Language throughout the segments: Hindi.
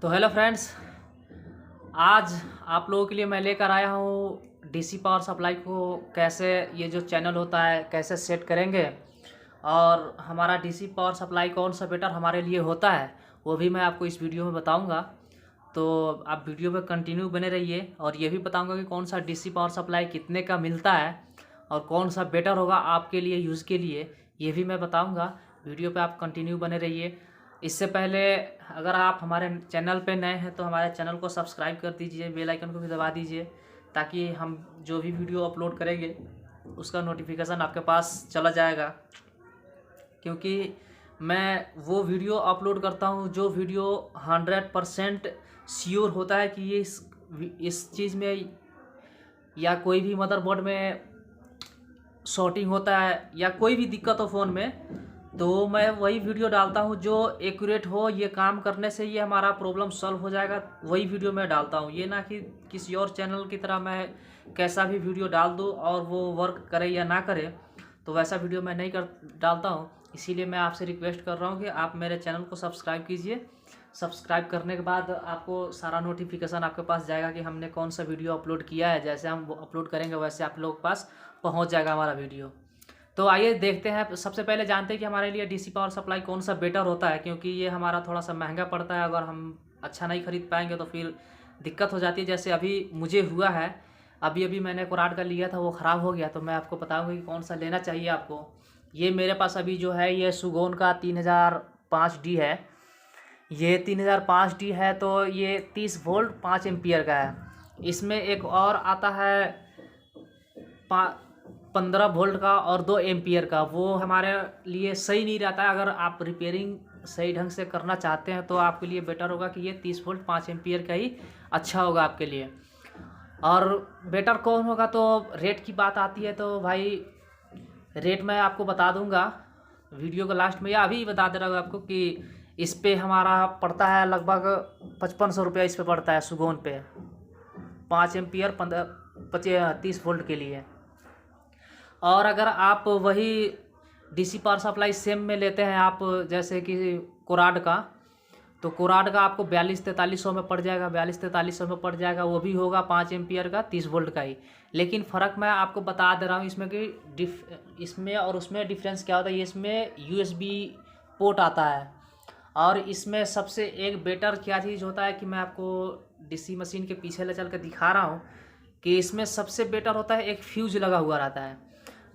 तो हेलो फ्रेंड्स, आज आप लोगों के लिए मैं लेकर आया हूँ डीसी पावर सप्लाई को कैसे ये जो चैनल होता है कैसे सेट करेंगे और हमारा डीसी पावर सप्लाई कौन सा बेटर हमारे लिए होता है वो भी मैं आपको इस वीडियो में बताऊंगा। तो आप वीडियो में कंटिन्यू बने रहिए और ये भी बताऊंगा कि कौन सा डीसी पावर सप्लाई कितने का मिलता है और कौन सा बेटर होगा आपके लिए यूज़ के लिए, ये भी मैं बताऊँगा। वीडियो पर आप कंटिन्यू बने रहिए। इससे पहले अगर आप हमारे चैनल पे नए हैं तो हमारे चैनल को सब्सक्राइब कर दीजिए, बेल आइकन को भी दबा दीजिए ताकि हम जो भी वीडियो अपलोड करेंगे उसका नोटिफिकेशन आपके पास चला जाएगा। क्योंकि मैं वो वीडियो अपलोड करता हूँ जो वीडियो 100% श्योर होता है कि ये इस चीज़ में या कोई भी मदरबोर्ड में शॉर्टिंग होता है या कोई भी दिक्कत हो फ़ोन में, तो मैं वही वीडियो डालता हूँ जो एक्यूरेट हो। ये काम करने से ये हमारा प्रॉब्लम सॉल्व हो जाएगा, वही वीडियो मैं डालता हूँ। ये ना कि किसी और चैनल की तरह मैं कैसा भी वीडियो डाल दूँ और वो वर्क करे या ना करे, तो वैसा वीडियो मैं नहीं डालता हूँ। इसीलिए मैं आपसे रिक्वेस्ट कर रहा हूँ कि आप मेरे चैनल को सब्सक्राइब कीजिए। सब्सक्राइब करने के बाद आपको सारा नोटिफिकेशन आपके पास जाएगा कि हमने कौन सा वीडियो अपलोड किया है। जैसे हम अपलोड करेंगे वैसे आप लोगों के पास पहुँच जाएगा हमारा वीडियो। तो आइए देखते हैं। सबसे पहले जानते हैं कि हमारे लिए डीसी पावर सप्लाई कौन सा बेटर होता है, क्योंकि ये हमारा थोड़ा सा महंगा पड़ता है। अगर हम अच्छा नहीं खरीद पाएंगे तो फिर दिक्कत हो जाती है। जैसे अभी मुझे हुआ है, अभी मैंने कोराड का लिया था, वो ख़राब हो गया। तो मैं आपको बताऊंगा कि कौन सा लेना चाहिए आपको। ये मेरे पास अभी जो है ये सुगोन का 3005D है। ये 3005D है तो ये 30 वोल्ट 5 एम्पियर का है। इसमें एक और आता है 15 वोल्ट का और 2 एम्पियर का। वो हमारे लिए सही नहीं रहता है। अगर आप रिपेयरिंग सही ढंग से करना चाहते हैं तो आपके लिए बेटर होगा कि ये 30 वोल्ट 5 एम्पियर का ही अच्छा होगा आपके लिए। और बेटर कौन होगा तो रेट की बात आती है तो भाई रेट मैं आपको बता दूंगा वीडियो के लास्ट में, या अभी बता दे रहा हूँ आपको कि इस पे हमारा पड़ता है लगभग 5500 रुपया। इस पे पड़ता है सुगोन पे 5 एम्पियर 30 वोल्ट के लिए। और अगर आप वही डीसी पावर सप्लाई सेम में लेते हैं आप, जैसे कि कोराड का, तो कोराड का आपको 42-4300 में पड़ जाएगा। 42-4300 में पड़ जाएगा, वो भी होगा 5 एम्पियर का 30 वोल्ट का ही। लेकिन फ़र्क मैं आपको बता दे रहा हूँ इसमें कि इसमें और उसमें डिफरेंस क्या होता है। ये इसमें USB पोर्ट आता है और इसमें सबसे एक बेटर क्या चीज़ होता है कि मैं आपको डीसी मशीन के पीछे ले चल कर दिखा रहा हूँ कि इसमें सबसे बेटर होता है एक फ्यूज़ लगा हुआ रहता है।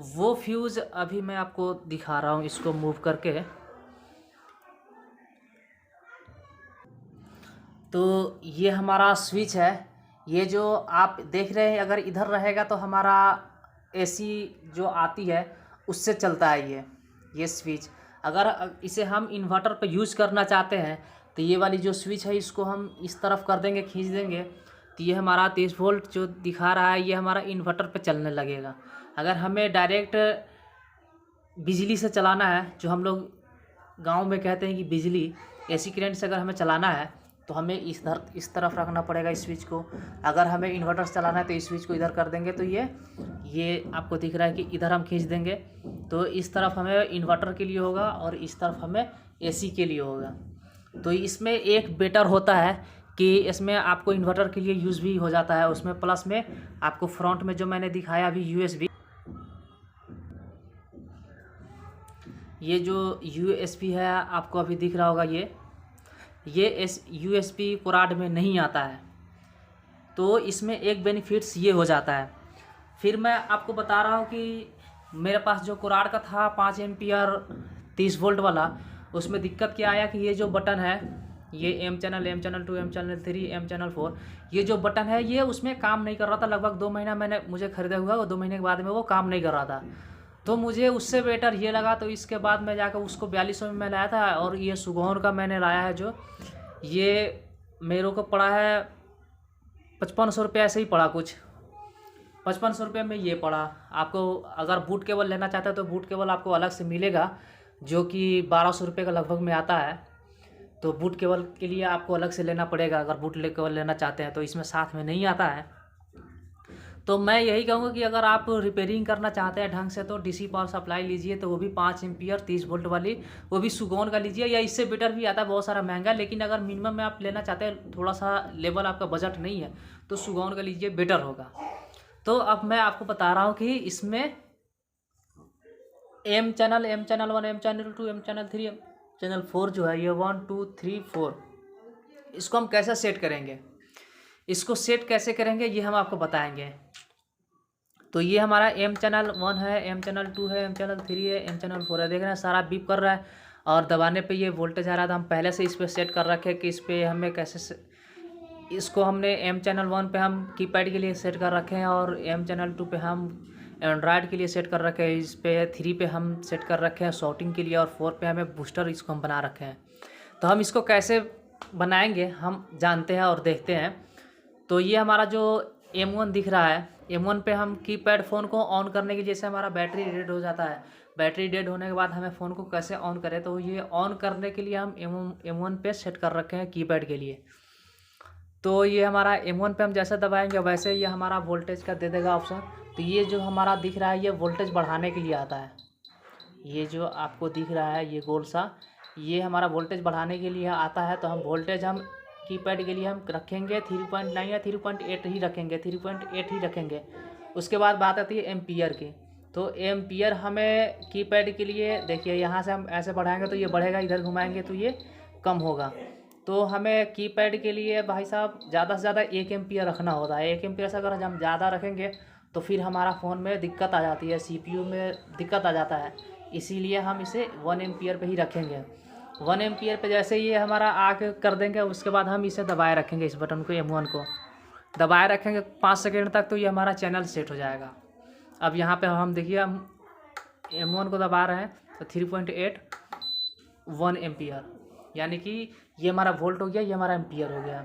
वो फ्यूज़ अभी मैं आपको दिखा रहा हूँ, इसको मूव करके। तो ये हमारा स्विच है। ये जो आप देख रहे हैं अगर इधर रहेगा तो हमारा AC जो आती है उससे चलता है ये स्विच। अगर इसे हम इन्वर्टर पे यूज़ करना चाहते हैं तो ये वाली जो स्विच है इसको हम इस तरफ कर देंगे, खींच देंगे, तो ये हमारा 30 वोल्ट जो दिखा रहा है ये हमारा इन्वर्टर पे चलने लगेगा। अगर हमें डायरेक्ट बिजली से चलाना है, जो हम लोग गांव में कहते हैं कि बिजली AC करंट से अगर हमें चलाना है तो हमें इस तरफ रखना पड़ेगा इस स्विच को। अगर हमें इन्वर्टर से चलाना है तो इस स्विच को इधर कर देंगे तो ये आपको दिख रहा है कि इधर हम खींच देंगे तो इस तरफ हमें इन्वर्टर के लिए होगा और इस तरफ हमें AC के लिए होगा। तो इसमें एक बेटर होता है कि इसमें आपको इन्वर्टर के लिए यूज़ भी हो जाता है। उसमें प्लस में आपको फ्रंट में जो मैंने दिखाया अभी USB, ये जो USB है आपको अभी दिख रहा होगा, ये USB कोराड में नहीं आता है। तो इसमें एक बेनिफिट्स ये हो जाता है। फिर मैं आपको बता रहा हूँ कि मेरे पास जो कोराड का था 5 एम्पियर 30 वोल्ट वाला, उसमें दिक्कत क्या आया कि ये जो बटन है, ये M channel, M channel 2, M channel 3, M channel 4, ये जो बटन है ये उसमें काम नहीं कर रहा था। लगभग 2 महीना मुझे ख़रीदा हुआ, वो 2 महीने के बाद में वो काम नहीं कर रहा था। तो मुझे उससे बेटर ये लगा, तो इसके बाद मैं जाकर उसको 4200 में मैं लाया था। और ये सुगौन का मैंने लाया है जो ये मेरे को पड़ा है 5500 रुपये, ऐसे ही पड़ा कुछ 5500 रुपये में ये पड़ा। आपको अगर बूट केबल लेना चाहते हैं तो बूट केबल आपको अलग से मिलेगा जो कि 1200 रुपये का लगभग में आता है। तो बूट केबल के लिए आपको अलग से लेना पड़ेगा अगर बूट केबल लेना चाहते हैं, तो इसमें साथ में नहीं आता है। तो मैं यही कहूँगा कि अगर आप रिपेयरिंग करना चाहते हैं ढंग से तो डीसी पावर सप्लाई लीजिए, तो वो भी 5 एम्पियर 30 वोल्ट वाली, वो भी सुगौन का लीजिए, या इससे बेटर भी आता है बहुत सारा महंगा। लेकिन अगर मिनिमम में आप लेना चाहते हैं, थोड़ा सा लेवल आपका बजट नहीं है, तो सुगौन का लीजिए, बेटर होगा। तो अब मैं आपको बता रहा हूँ कि इसमें M channel 1, M channel 2, M channel 3, M channel 4 जो है, ये 1 2 3 4, इसको हम कैसे सेट करेंगे, इसको सेट कैसे करेंगे ये हम आपको बताएंगे। तो ये हमारा एम चैनल 1 है, एम चैनल 2 है, एम चैनल 3 है, एम चैनल 4 है। देख रहे हैं सारा बीप कर रहा है और दबाने पे ये वोल्टेज आ रहा था। हम पहले से इस पर सेट कर रखे हैं कि इस पर हमें कैसे इसको हमने एम चैनल 1 पे हम कीपैड के लिए सेट कर रखे हैं, और एम चैनल 2 पे हम एंड्रॉयड के लिए सेट कर रखे हैं, इस पे 3 पे हम सेट कर रखे हैं शॉर्टिंग के लिए, और 4 पे हमें बूस्टर इसको हम बना रखे हैं। तो हम इसको कैसे बनाएंगे हम जानते हैं और देखते हैं। तो ये हमारा जो M1 दिख रहा है, M1 पे हम कीपैड फ़ोन को ऑन करने की, जैसे हमारा बैटरी डेड हो जाता है, बैटरी डेड होने के बाद हमें फ़ोन को कैसे ऑन करें, तो ये ऑन करने के लिए हम M1 पे सेट कर रखे हैं कीपैड के लिए। तो ये हमारा M1 पे हम जैसे दबाएंगे वैसे ये हमारा वोल्टेज का दे देगा ऑप्शन। तो ये जो हमारा दिख रहा है ये वोल्टेज बढ़ाने के लिए आता है, ये जो आपको दिख रहा है ये गोल सा, ये हमारा वोल्टेज बढ़ाने के लिए आता है। तो हम वोल्टेज हम कीपैड के लिए हम रखेंगे 3.9 या 3.8 ही रखेंगे, 3.8 ही रखेंगे। उसके बाद बात आती है एम्पियर की। तो एम्पियर हमें कीपैड के लिए, देखिए यहाँ से हम ऐसे बढ़ाएंगे तो ये बढ़ेगा, इधर घुमाएंगे तो ये कम होगा। तो हमें कीपैड के लिए भाई साहब ज़्यादा से ज़्यादा 1 एम्पियर रखना होता है। 1 एम्पियर से अगर हम ज़्यादा रखेंगे तो फिर हमारा फ़ोन में दिक्कत आ जाती है, CPU में दिक्कत आ जाता है, इसीलिए हम इसे 1 एम्पियर पे ही रखेंगे। 1 एम्पियर पे जैसे ये हमारा आग कर देंगे, उसके बाद हम इसे दबाए रखेंगे, इस बटन को M1 को दबाए रखेंगे 5 सेकेंड तक, तो ये हमारा चैनल सेट हो जाएगा। अब यहाँ पे हम देखिए हम M1 को दबा रहे हैं तो 3.8 1 एम्पियर, यानी कि ये हमारा वोल्ट हो गया, ये हमारा एम्पियर हो गया।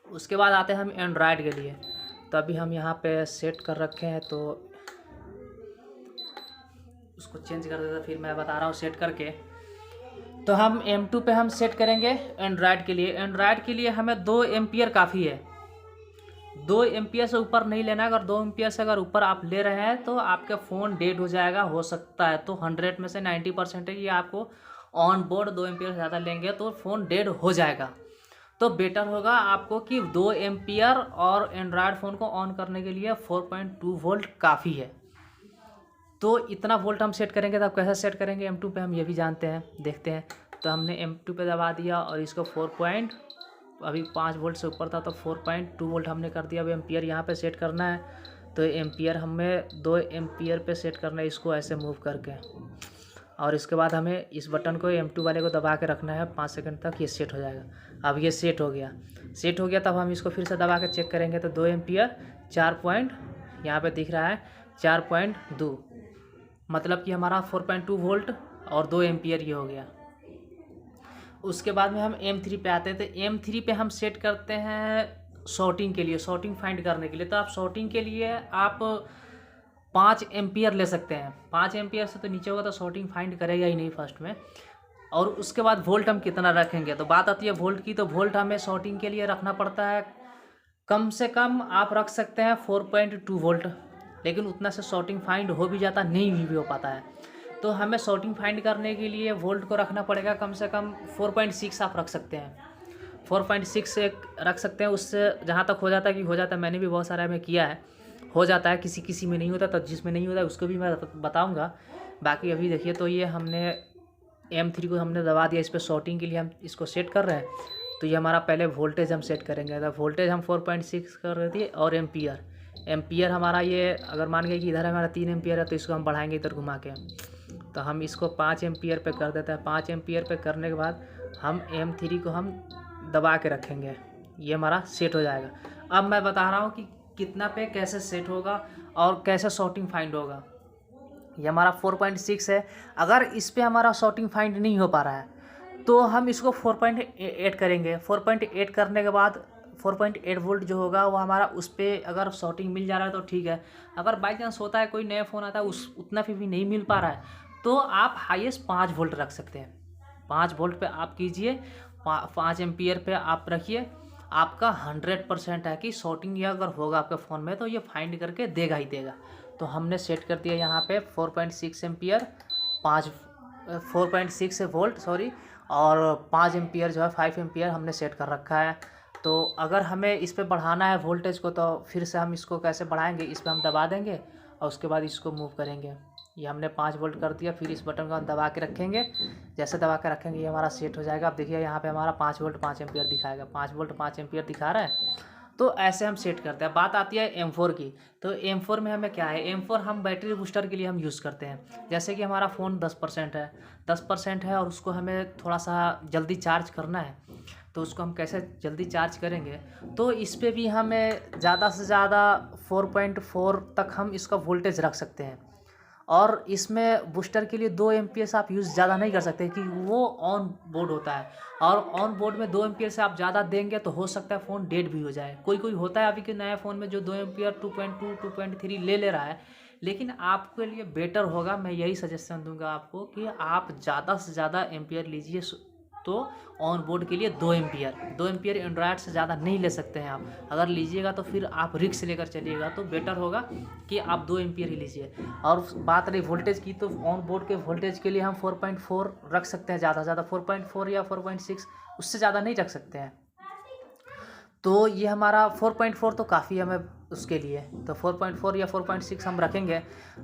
उसके बाद आते हैं हम एंड्रॉयड के लिए। तो अभी हम यहाँ पे सेट कर रखे हैं, तो उसको चेंज कर देते, फिर मैं बता रहा हूँ सेट करके। तो हम M2 पे हम सेट करेंगे एंड्रॉयड के लिए। एंड्रॉयड के लिए हमें 2 एम्पियर काफ़ी है, 2 एम्पियर से ऊपर नहीं लेना है। अगर 2 एम्पियर से अगर ऊपर आप ले रहे हैं तो आपका फ़ोन डेड हो जाएगा, हो सकता है। तो 100 में से 90% है कि आपको ऑन बोर्ड 2 एम्पियर से ज़्यादा लेंगे तो फ़ोन डेड हो जाएगा। तो बेटर होगा आपको कि 2 एम्पियर, और एंड्रॉयड फ़ोन को ऑन करने के लिए 4.2 वोल्ट काफ़ी है। तो इतना वोल्ट हम सेट करेंगे। तो आप कैसे सेट करेंगे M2 पे हम ये भी जानते हैं, देखते हैं। तो हमने M2 पे दबा दिया और इसको अभी 5 वोल्ट से ऊपर था तो 4.2 वोल्ट हमने कर दिया। अब एम्पियर यहाँ पे सेट करना है, तो एम्पियर हमें 2 एम्पियर पे सेट करना है, इसको ऐसे मूव करके। और इसके बाद हमें इस बटन को M2 वाले को दबा के रखना है 5 सेकंड तक, ये सेट हो जाएगा। अब ये सेट हो गया, तब हम इसको फिर से दबा के चेक करेंगे। तो 2 एम्पियर 4 यहाँ पे दिख रहा है 4.2, मतलब कि हमारा 4.2 वोल्ट और 2 एम्पियर ये हो गया। उसके बाद में हम M3 पे आते हैं। तो M3 पे हम सेट करते हैं शॉर्टिंग के लिए, शॉर्टिंग फाइंड करने के लिए। तो आप शॉर्टिंग के लिए आप 5 एम्पियर ले सकते हैं। 5 एम्पियर से तो नीचे होगा तो शॉर्टिंग फाइंड करेगा ही नहीं फर्स्ट में। और उसके बाद वोल्ट हम कितना रखेंगे, तो बात आती है वोल्ट की। तो वोल्ट हमें शॉर्टिंग के लिए रखना पड़ता है, कम से कम आप रख सकते हैं 4.2 वोल्ट, लेकिन उतना से शॉर्टिंग फाइंड हो भी जाता, नहीं भी हो पाता है। तो हमें शॉर्टिंग फाइंड करने के लिए वोल्ट को रखना पड़ेगा कम से कम 4.6 आप रख सकते हैं, 4.6 से रख सकते हैं। उससे जहाँ तक हो जाता है कि हो जाता है, मैंने भी बहुत सारा में किया है, हो जाता है, किसी किसी में नहीं होता। तो जिसमें नहीं होता है उसको भी मैं बताऊँगा। बाकी अभी देखिए, तो ये हमने M3 को हमने दबा दिया, इस पर शॉर्टिंग के लिए हम इसको सेट कर रहे हैं। तो ये हमारा पहले वोल्टेज हम सेट करेंगे। तो वोल्टेज हम 4.6 कर रहे थे, और एम्पियर हमारा ये, अगर मान गए कि इधर हमारा 3 एम्पियर है तो इसको हम बढ़ाएंगे इधर घुमा के। तो हम इसको 5 एम्पियर पे कर देते हैं। 5 एम्पियर पे करने के बाद हम M3 को हम दबा के रखेंगे, ये हमारा सेट हो जाएगा। अब मैं बता रहा हूँ कि कितना पे कैसे सेट होगा और कैसे शॉर्टिंग फाइंड होगा। ये हमारा 4.6 है। अगर इस पे हमारा शॉर्टिंग फाइंड नहीं हो पा रहा है तो हम इसको 4.8 करेंगे। 4.8 करने के बाद 4.8 वोल्ट जो होगा वो हमारा, उस पर अगर शॉर्टिंग मिल जा रहा है तो ठीक है। अगर बाई चांस होता है कोई नया फ़ोन आता है उतना फिर भी नहीं मिल पा रहा है, तो आप हाईएस्ट 5 वोल्ट रख सकते हैं। 5 वोल्ट पे आप कीजिए, 5 एम्पियर पे आप रखिए। आपका 100% है कि शॉर्टिंग ये अगर होगा आपके फ़ोन में तो ये फाइंड करके देगा ही देगा। तो हमने सेट कर दिया यहाँ पे 4.6 एम्पियर 4.6 वोल्ट सॉरी, और 5 एम्पियर जो है 5 एम्पियर हमने सेट कर रखा है। तो अगर हमें इस पे बढ़ाना है वोल्टेज को तो फिर से हम इसको कैसे बढ़ाएंगे, इस पर हम दबा देंगे और उसके बाद इसको मूव करेंगे। ये हमने 5 वोल्ट कर दिया, फिर इस बटन को हम दबा के रखेंगे। जैसे दबा के रखेंगे ये हमारा सेट हो जाएगा। अब देखिए यहाँ पे हमारा 5 वोल्ट 5 एम्पियर दिखाएगा, 5 वोल्ट 5 एम्पियर दिखा रहा है। तो ऐसे हम सेट करते हैं। बात आती है M4 की। तो M4 में हमें क्या है, M4 हम बैटरी बूस्टर के लिए हम यूज़ करते हैं। जैसे कि हमारा फ़ोन 10% है और उसको हमें थोड़ा सा जल्दी चार्ज करना है, तो उसको हम कैसे जल्दी चार्ज करेंगे, तो इस पे भी हमें ज़्यादा से ज़्यादा 4.4 तक हम इसका वोल्टेज रख सकते हैं। और इसमें बूस्टर के लिए 2 एम्पियर आप यूज़ ज़्यादा नहीं कर सकते कि वो ऑन बोर्ड होता है, और ऑन बोर्ड में 2 एम्पियर से आप ज़्यादा देंगे तो हो सकता है फ़ोन डेड भी हो जाए। कोई होता है अभी के नए फ़ोन में जो 2 एम्पियर 2.2 2.3 ले रहा है। लेकिन आपके लिए बेटर होगा, मैं यही सजेशन दूंगा आपको कि आप ज़्यादा से ज़्यादा एम्पियर लीजिए। तो ऑन बोर्ड के लिए 2 एम्पियर एंड्रॉयड से ज़्यादा नहीं ले सकते हैं आप। अगर लीजिएगा तो फिर आप रिस्क लेकर चलिएगा, तो बेटर होगा कि आप 2 एम्पियर ही लीजिए। और बात रही वोल्टेज की, तो ऑन बोर्ड के वोल्टेज के लिए हम 4.4 रख सकते हैं, ज़्यादा से ज़्यादा 4.4 या 4.6, उससे ज़्यादा नहीं रख सकते हैं। तो ये हमारा 4.4 तो काफ़ी है हमें उसके लिए। तो 4.4 या 4.6 हम रखेंगे।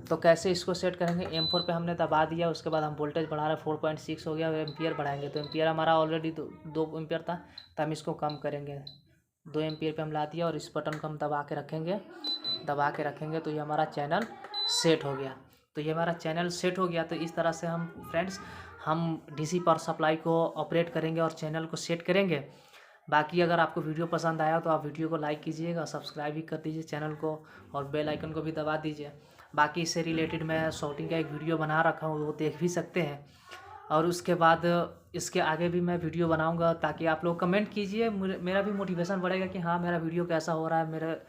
तो कैसे इसको सेट करेंगे, M4 पे हमने दबा दिया, उसके बाद हम वोल्टेज बढ़ा रहे 4.6 हो गया, एम्पियर बढ़ाएंगे। तो एम्पियर हमारा ऑलरेडी 2 एम्पियर था, तो हम इसको कम करेंगे, 2 एम्पियर पे हम ला दिया और इस बटन को हम दबा के रखेंगे। तो ये हमारा चैनल सेट हो गया। तो ये हमारा चैनल सेट हो गया। तो इस तरह से हम फ्रेंड्स DC पावर सप्लाई को ऑपरेट करेंगे और चैनल को सेट करेंगे। बाकी अगर आपको वीडियो पसंद आया तो आप वीडियो को लाइक कीजिएगा, सब्सक्राइब भी कर दीजिए चैनल को, और बेल आइकन को भी दबा दीजिए। बाकी इससे रिलेटेड मैं शॉर्टिंग का एक वीडियो बना रखा हूँ, वो देख भी सकते हैं। और उसके बाद इसके आगे भी मैं वीडियो बनाऊंगा, ताकि आप लोग कमेंट कीजिए, मेरा भी मोटिवेशन बढ़ेगा कि हाँ मेरा वीडियो कैसा हो रहा है, मेरे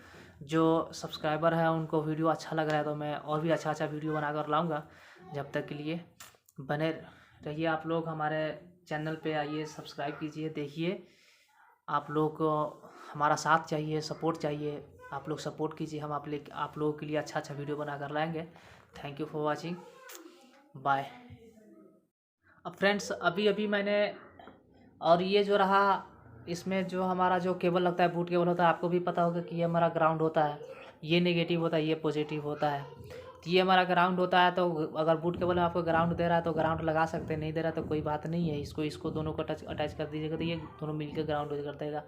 जो सब्सक्राइबर है उनको वीडियो अच्छा लग रहा है, तो मैं और भी अच्छा वीडियो बनाकर लाऊँगा। जब तक के लिए बने रहिए आप लोग हमारे चैनल पे, आइए सब्सक्राइब कीजिए, देखिए। आप लोग को हमारा साथ चाहिए, सपोर्ट चाहिए, आप लोग सपोर्ट कीजिए, हम आप लोगों के लिए अच्छा वीडियो बना कर लाएंगे। Thank you for watching, bye. अब फ्रेंड्स अभी मैंने, और ये जो रहा, इसमें जो हमारा जो केबल लगता है, बूट केबल होता है, आपको भी पता होगा कि ये हमारा ग्राउंड होता है, ये नेगेटिव होता है, ये पॉजिटिव होता है। तो ये हमारा ग्राउंड होता है। तो अगर बूट केबल में आपको ग्राउंड दे रहा है तो ग्राउंड लगा सकते हैं, नहीं दे रहा तो कोई बात नहीं है, इसको दोनों को अटैच कर दीजिएगा, तो ये दोनों मिलकर ग्राउंड कर देगा।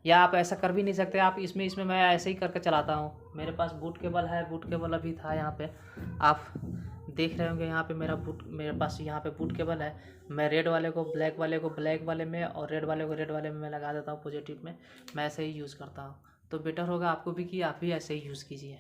या आप ऐसा कर भी नहीं सकते, आप इसमें मैं ऐसे ही करके चलाता हूँ। मेरे पास बूट केबल है, बूट केबल अभी था यहाँ पे, आप देख रहे होंगे यहाँ पे मेरे पास यहाँ पे बूट केबल है। मैं रेड वाले को ब्लैक वाले में, और रेड वाले को रेड वाले में मैं लगा देता हूँ पॉजिटिव में। मैं ऐसे ही यूज़ करता हूँ। तो बेटर होगा आपको भी कि आप भी ऐसे ही यूज़ कीजिए।